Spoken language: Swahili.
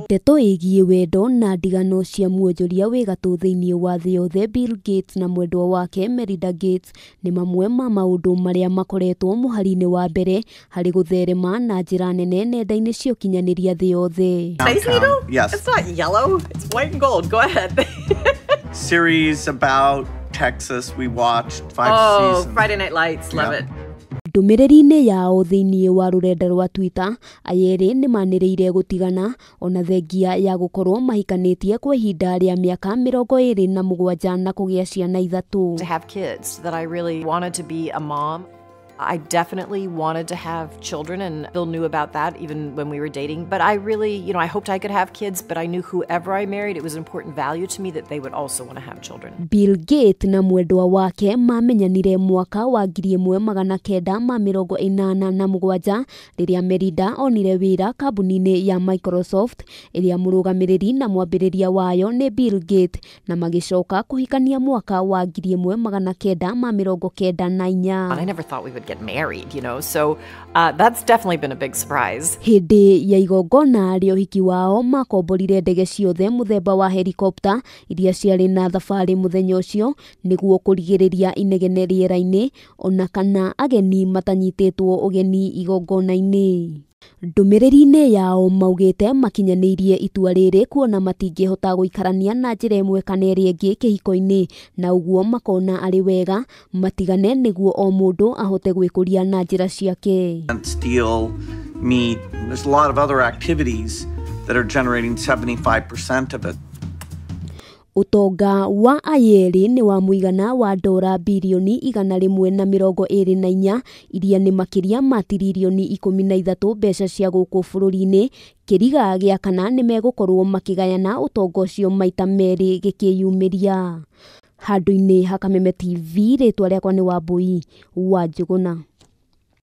Ndeto ĩgiĩ wendo na ndigano cia muonjoria wĩ gatũ thĩinĩ wa thĩ yothe. Bill Gates na mwendwa wake Melinda Gates nĩ mamwe ma maũndũ marĩa makoretwo mũhari-inĩ wa mbere harĩ gũtherema na njĩra nene nenda-inĩ cia ũkinyanĩria thĩ yothe. Space Needle? Yes. It's not yellow. It's white and gold. Go ahead. Series about Texas. We watched 5 seasons. Oh, Friday Night Lights. Love it. Ndũmĩrĩri-inĩ yao thĩinĩ wa rũrenda rwa Twitter, ayerĩ nĩ manĩrĩire gũtigana ona thengia ya gũkorwo mahikanĩtie kwa ihinda rĩa mĩaka 27 na kũgĩa ciana 3. To have kids, that I really wanted to be a mom. I definitely wanted to have children, and Bill knew about that even when we were dating. But I really, I hoped I could have kids, but I knew whoever I married, it was an important value to me that they would also want to have children. Bill Gates na mwendwa wake mamenyanire mwaka wa 1987 rĩrĩa Melinda onire wĩra kambuni-inĩ ya Microsoft ĩrĩa mũrũgamĩrĩri na mwambĩrĩria wayo nĩ Bill Gates, na magĩcoka kũhikania mwaka wa 1994. I never thought we would get married, so that's definitely been a big surprise. Hĩndĩ ya igongona rĩa ũhiki wao makomborire ndege ciothe mũthemba wa helicopter iria ciarĩ na thabarĩ mũthenya ũcio nĩguo kũrigĩrĩria inegene rĩera-inĩ ona kana ageni matanyitĩtwo ũgeni igongona-inĩ. Ndũmĩrĩri-inĩ yao maugĩte makinyanĩirie itua rĩrĩ kuona matingĩhota gũikarania na njĩra ĩmwe kana ĩrĩa ĩngĩ kĩhiko-inĩ, na ũguo makona arĩ wega matigane nĩguo o mũndũ ahote gwĩkũria na njĩra ciake. Steel, meat, there's a lot of other activities that are generating 75% of it. Utonga wa ayerĩ nĩ wa mũigana wa $124 bilioni iria nĩ makĩria ma tiririoni 13 mbeca cia gũkũ bũrũri-inĩ. Kĩriga gĩa kana nĩ megũkorwo makĩgayana ũtonga ũcio maita merĩ gĩkĩyumĩria. Handũ-inĩ ha Kameme TV, rĩtwa rĩakwa nĩ Wambui wa Njũgũna.